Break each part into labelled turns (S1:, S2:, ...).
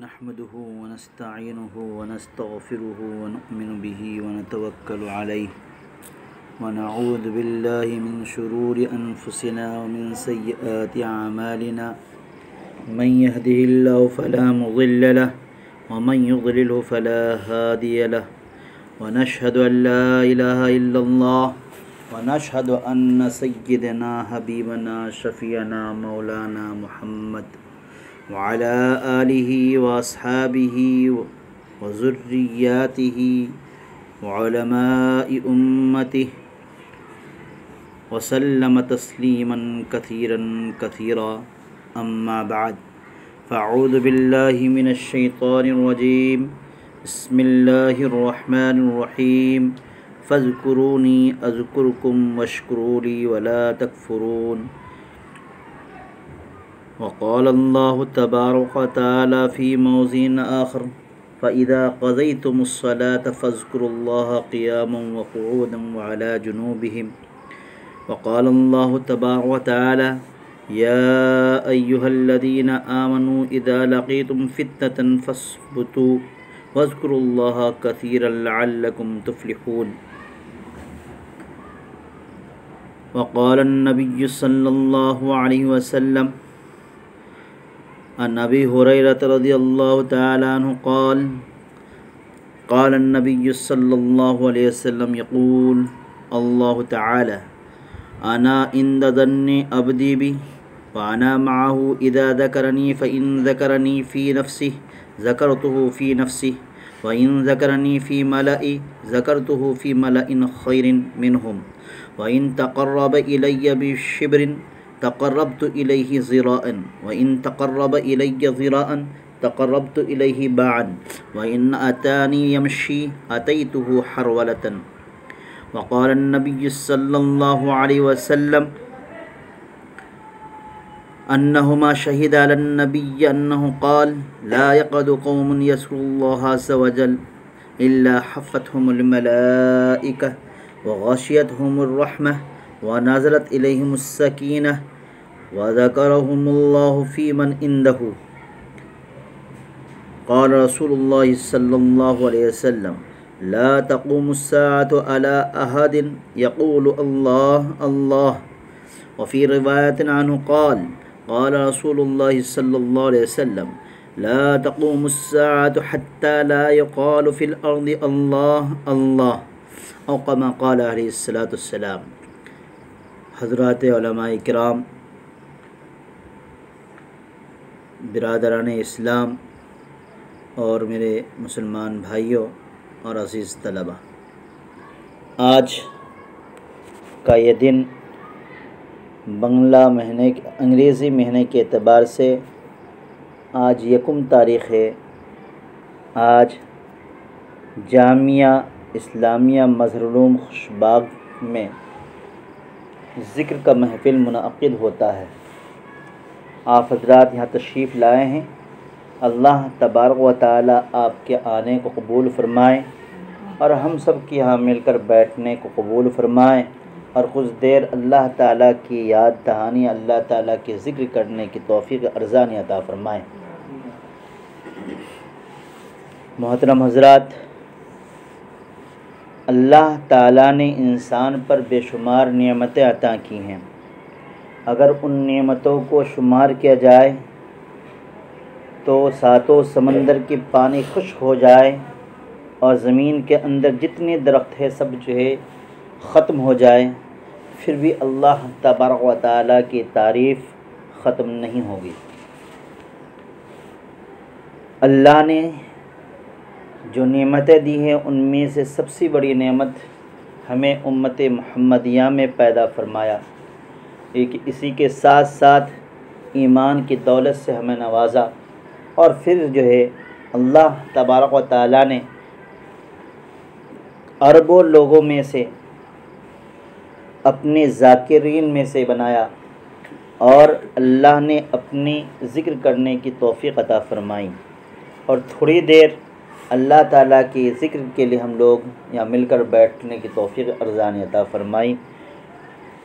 S1: نحمده ونستعينه ونستغفره ونؤمن به ونتوكل عليه ونعوذ بالله من شرور أنفسنا ومن سيئات أعمالنا من يهده الله فلا مضل له ومن يضلله فلا هادي له ونشهد أن لا إله إلا الله ونشهد أن سيدنا حبيبنا شفيعنا مولانا محمد وعلى آله وأصحابه وذرياته وعلماء أمته وسلم تسليما كثيرا كثيرا أما بعد فأعوذ بالله من الشيطان الرجيم بسم الله الرحمن الرحيم فاذكروني أذكركم واشكروا لي ولا تكفرون وقال الله تبارك وتعالى في موضع آخر فإذا قضيتم الصلاة فاذكروا الله قياما وقعودا وعلى جنوبهم وقال الله تبارك وتعالى يا أيها الذين آمنوا إذا لقيتم فتنة فاثبتوا واذكروا الله كثيرا لعلكم تفلحون وقال النبي صلى الله عليه وسلم عن أبي هريرة رضي الله تعالى عنه قال النبي صلى الله عليه وسلم يقول الله تعالى أنا عند ظن عبدي بي وأنا معه إذا ذكرني فإن ذكرني في نفسه ذكرته في نفسه وإن ذكرني في ملأ ذكرته في ملأ خير منهم وإن تقرب إلي بشبر تقربت إليه ذراعا وإن تقرب إلي ذراعا تقربت إليه باعا وإن أتاني يمشي أتيته حرولة وقال النبي صلى الله عليه وسلم أنهما شهد على النبي أنه قال لا يقعد قوم يذكرون الله عز وجل إلا حفتهم الملائكة وغشيتهم الرحمة ونزلت إليهم السكينة وذكرهم الله في من عنده قال رسول الله صلى الله عليه وسلم لا تقوم الساعة على أحد يقول الله الله وفي رواية عنه قال رسول الله صلى الله عليه وسلم لا تقوم الساعة حتى لا يقال في الأرض الله الله أو كما قال عليه الصلاة والسلام۔ حضرات علماء کرام، برادران اسلام اور میرے مسلمان بھائیوں اور عزیز طلبہ، آج کا یہ دن انگریزی مہینے کے اعتبار سے آج 1 تاریخ ہے۔ آج جامعہ اسلامیہ مظہر العلوم خوشباغ میں ذکر کا محفل منعقد ہوتا ہے۔ آپ حضرات یہاں تشریف لائے ہیں، اللہ تبارک و تعالی آپ کے آنے کو قبول فرمائے اور ہم سب کی یہاں مل کر بیٹھنے کو قبول فرمائے اور کچھ دیر اللہ تعالیٰ کی یاد دہانی، اللہ تعالیٰ کے ذکر کرنے کی توفیق ارزانی عطا فرمائے۔ محترم حضرات، اللہ تعالیٰ نے انسان پر بے شمار نعمتیں عطا کی ہیں۔ اگر ان نعمتوں کو شمار کیا جائے تو ساتوں سمندر کے پانی خشک ہو جائے اور زمین کے اندر جتنے درخت ہے سب ختم ہو جائے، پھر بھی اللہ تبارک و تعالیٰ کی تعریف ختم نہیں ہوگی۔ اللہ نے جو نعمتیں دی ہیں ان میں سے سب سے بڑی نعمت ہمیں امت محمدیہ میں پیدا فرمایا، اسی کے ساتھ ساتھ ایمان کی دولت سے ہمیں نوازا، اور پھر اللہ تبارک و تعالیٰ نے اربوں لوگوں میں سے اپنے ذاکرین میں سے بنایا اور اللہ نے اپنی ذکر کرنے کی توفیق عطا فرمائی، اور تھوڑی دیر اللہ تعالیٰ کی ذکر کے لیے ہم لوگ یہاں مل کر بیٹھنے کی توفیق ارزانی عطا فرمائی،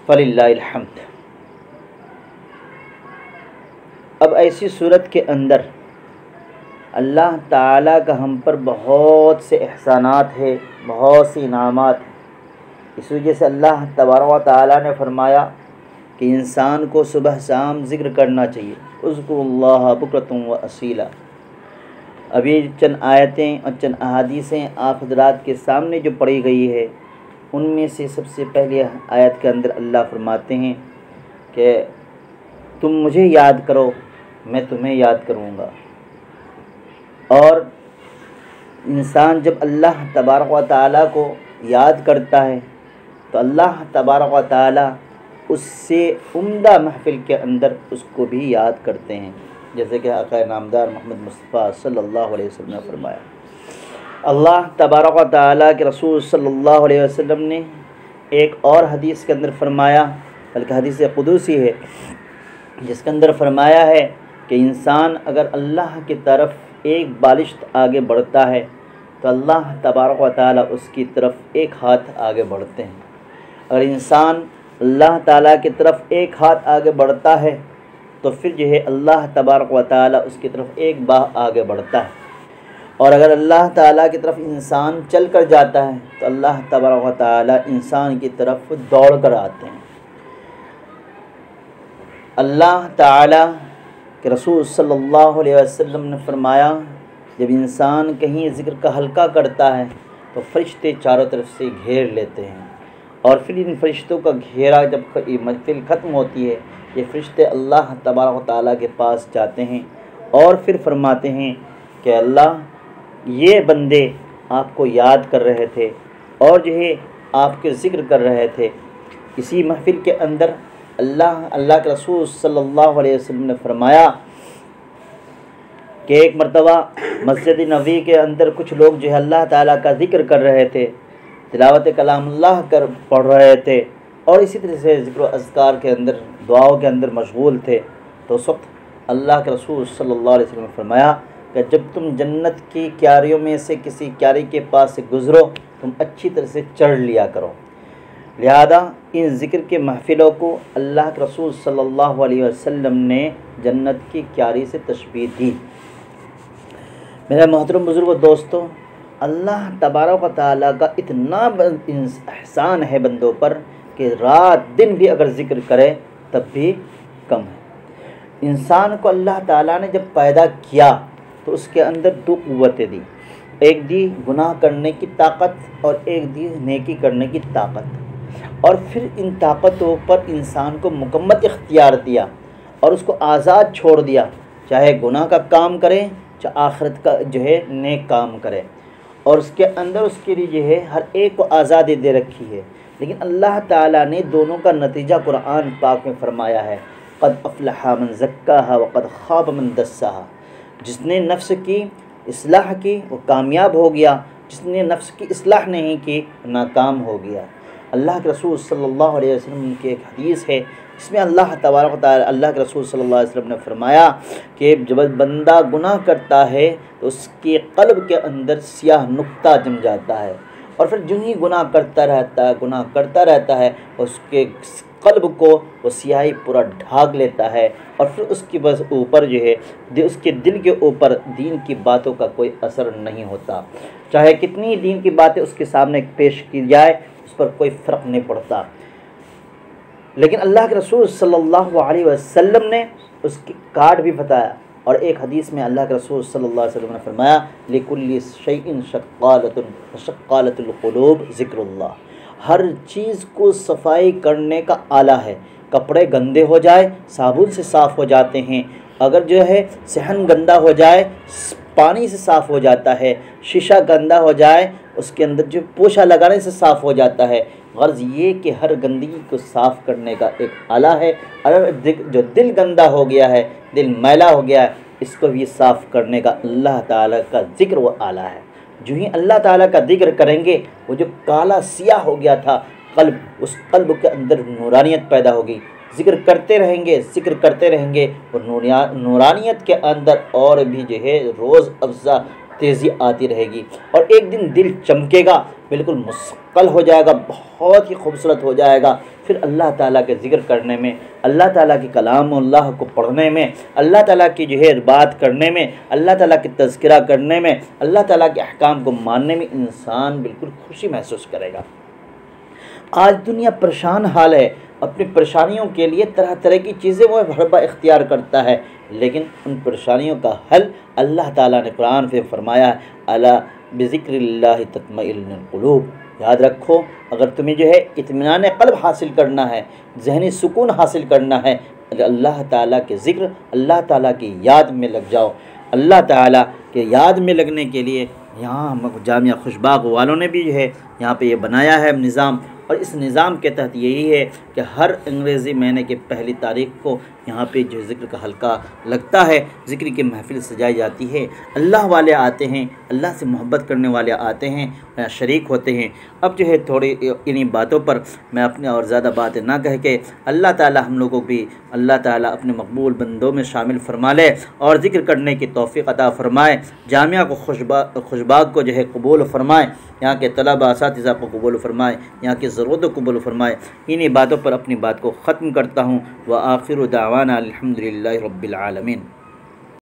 S1: فللہ الحمد۔ اب ایسی صورت کے اندر اللہ تعالیٰ کا ہم پر بہت سے احسانات ہے، بہت سی انعامات ہیں۔ اس وجہ سے اللہ تبارک و تعالیٰ نے فرمایا کہ انسان کو صبح شام ذکر کرنا چاہیے، اذکروا اللہ بکرۃ و اصیلا۔ ابھی چند آیتیں اور چند احادیثیں آپ حضرات کے سامنے جو پڑھی گئی ہے، ان میں سے سب سے پہلی آیت کے اندر اللہ فرماتے ہیں کہ تم مجھے یاد کرو، میں تمہیں یاد کروں گا۔ اور انسان جب اللہ تبارک و تعالیٰ کو یاد کرتا ہے تو اللہ تبارک و تعالیٰ اس سے عمدہ محفل کے اندر اس کو بھی یاد کرتے ہیں، جیسے کہ آقا نامدار محمد مصطفیٰ صلی اللہ علیہ وسلم نے فرمایا۔ اللہ تبارک و تعالیٰ کے رسول صلی اللہ علیہ وسلم نے ایک اور حدیث کے اندر فرمایا، بلکہ حدیث قدسی ہے، جس کے اندر فرمایا ہے کہ انسان اگر اللہ کی طرف ایک بالشت آگے بڑھتا ہے تو اللہ تبارک و تعالیٰ اس کی طرف ایک ہاتھ آگے بڑھتے ہیں۔ اگر انسان اللہ تعالیٰ کی طرف ایک ہاتھ آگے بڑھتا ہے تو پھر جو ہے اللہ تبارک و تعالیٰ اس کی طرف ایک باہ آگے بڑھتا ہے، اور اگر اللہ تعالیٰ کی طرف انسان چل کر جاتا ہے تو اللہ تبارک و تعالیٰ انسان کی طرف دوڑ کر آتے ہیں۔ اللہ تعالیٰ کہ رسول صلی اللہ علیہ وسلم نے فرمایا جب انسان کہیں ذکر کا حلقہ کرتا ہے تو فرشتے چاروں طرف سے گھیر لیتے ہیں، اور پھر ان فرشتوں کا گھیرا جب محفل ختم ہوتی ہے، یہ فرشتے اللہ تبارک و تعالیٰ کے پاس جاتے ہیں اور پھر فرماتے ہیں کہ اللہ یہ بندے آپ کو یاد کر رہے تھے اور جو ہے آپ کے ذکر کر رہے تھے۔ اسی محفل کے اندر اللہ کے رسول صلی اللہ علیہ وسلم نے فرمایا کہ ایک مرتبہ مسجد نبوی کے اندر کچھ لوگ جو ہے اللہ تعالیٰ کا ذکر کر رہے تھے، تلاوت کلام اللہ کر پڑھ رہے تھے، اور اسی طرح سے ذکر و اذکار کے اندر دعاؤں کے اندر مشغول تھے۔ تو اس وقت اللہ کے رسول صلی اللہ علیہ وسلم نے فرمایا کہ جب تم جنت کی کیاریوں میں سے کسی کیاری کے پاس سے گزرو تم اچھی طرح سے چڑھ لیا کرو۔ لہذا ان ذکر کے محفلوں کو اللہ کے رسول صلی اللہ علیہ وسلم نے جنت کی کیاری سے تشبیہ دی۔ میرے محترم بزرگوں دوستوں، اللہ تبارک و تعالیٰ کا اتنا احسان ہے بندوں پر کہ رات دن بھی اگر ذکر کرے تب بھی کم ہے۔ انسان کو اللہ تعالیٰ نے جب پیدا کیا تو اس کے اندر دو قوتیں دی، ایک دی گناہ کرنے کی طاقت اور ایک دی نیکی کرنے کی طاقت، اور پھر ان طاقتوں پر انسان کو مکمل اختیار دیا اور اس کو آزاد چھوڑ دیا، چاہے گناہ کا کام کرے چاہے آخرت کا جو ہے نیک کام کرے، اور اس کے اندر اس کے لیے جو ہے ہر ایک کو آزادی دے رکھی ہے۔ لیکن اللہ تعالیٰ نے دونوں کا نتیجہ قرآن پاک میں فرمایا ہے، قد افلح من زکاہا وقد خاب من دساہا۔ جس نے نفس کی اصلاح کی وہ کامیاب ہو گیا، جس نے نفس کی اصلاح نہیں کی ناکام ہو گیا۔ اللہ کے رسول صلی اللہ علیہ وسلم کی ایک حدیث ہے، اس میں اللہ تبارک و تعالی اللہ کے رسول صلی اللہ علیہ وسلم نے فرمایا کہ جب بندہ گناہ کرتا ہے تو اس کے قلب کے اندر سیاہ نقطہ جم جاتا ہے، اور پھر جو ہی گناہ کرتا رہتا ہے اس کے قلب کو وہ سیاہی پورا ڈھانک لیتا ہے، اور پھر اس کی بس اوپر جو ہے اس کے دل کے اوپر دین کی باتوں کا کوئی اثر نہیں ہوتا، چاہے کتنی دین کی باتیں اس کے سامنے پیش کی جائے اس پر کوئی فرق نہیں پڑتا۔ لیکن اللہ کے رسول صلی اللہ علیہ وسلم نے اس کی کاٹ بھی بتایا، اور ایک حدیث میں اللہ کے رسول صلی اللہ علیہ وسلم نے فرمایا لِكُلِّ شَيْءٍ شَقَّالَةُ الْقُلُوبِ ذکر اللہ۔ ہر چیز کو صفائی کرنے کا آلہ ہے، کپڑے گندے ہو جائے صابن سے صاف ہو جاتے ہیں، اگر جو ہے صحن گندا ہو جائے پانی سے صاف ہو جاتا ہے، شیشہ گندا ہو جائے اس کے اندر جو پوچھا لگانے سے صاف ہو جاتا ہے۔ غرض یہ کہ ہر گندگی کو صاف کرنے کا ایک آلہ ہے، اور جو دل گندا ہو گیا ہے، دل میلا ہو گیا ہے، اس کو بھی صاف کرنے کا اللہ تعالیٰ کا ذکر وہ آلہ ہے۔ جو ہی اللہ تعالیٰ کا ذکر کریں گے وہ جو کالا سیاہ ہو گیا تھا قلب، اس قلب کے اندر نورانیت پیدا ہوگی۔ ذکر کرتے رہیں گے اور نورانیت کے اندر اور بھی جو ہے روز افزا تیزی آتی رہے گی، اور ایک دن دل چمکے گا، بالکل مثقل ہو جائے گا، بہت ہی خوبصورت ہو جائے گا۔ پھر اللہ تعالیٰ کے ذکر کرنے میں، اللہ تعالیٰ کے کلام اللہ کو پڑھنے میں، اللہ تعالیٰ کی جو ہے بات کرنے میں، اللہ تعالیٰ کی تذکرہ کرنے میں، اللہ تعالیٰ کے احکام کو ماننے میں انسان بالکل خوشی محسوس کرے گا۔ آج دنیا پریشان حال ہے، اپنی پریشانیوں کے لیے طرح طرح کی چیزیں وہ حربہ اختیار کرتا ہے، لیکن ان پریشانیوں کا حل اللہ تعالیٰ نے قرآن میں فرمایا ہے، الا بذکر اللہ تطمئن القلوب۔ یاد رکھو، اگر تمہیں جو ہے اطمینان قلب حاصل کرنا ہے، ذہنی سکون حاصل کرنا ہے، اللہ تعالیٰ کے ذکر، اللہ تعالیٰ کی یاد میں لگ جاؤ۔ اللہ تعالیٰ کے یاد میں لگنے کے لیے یہاں جامعہ خوشباغ والوں نے بھی جو ہے یہاں پہ یہ بنایا ہے نظام، اور اس نظام کے تحت یہی ہے کہ ہر انگریزی مہینے کی پہلی تاریخ کو یہاں پہ جو ذکر کا حلقہ لگتا ہے، ذکر کی محفل سجائی جاتی ہے، اللہ والے آتے ہیں، اللہ سے محبت کرنے والے آتے ہیں، شریک ہوتے ہیں۔ اب جو ہے تھوڑی انہی باتوں پر میں اپنے اور زیادہ باتیں نہ کہہ کے، اللہ تعالیٰ ہم لوگوں بھی اللہ تعالیٰ اپنے مقبول بندوں میں شامل فرما لے اور ذکر کرنے کی توفیق عطا فرمائے، جامعہ کو خوشباغ کو جو ہے قبول فرمائے، یہاں کے طلبہ اساتذہ کو قبول فرمائے، یہاں کی ضرورتوں کو قبول فرمائے۔ انہی باتوں پر اپنی بات کو ختم کرتا ہوں، وآخر دعوانا الحمدللہ رب العالمین۔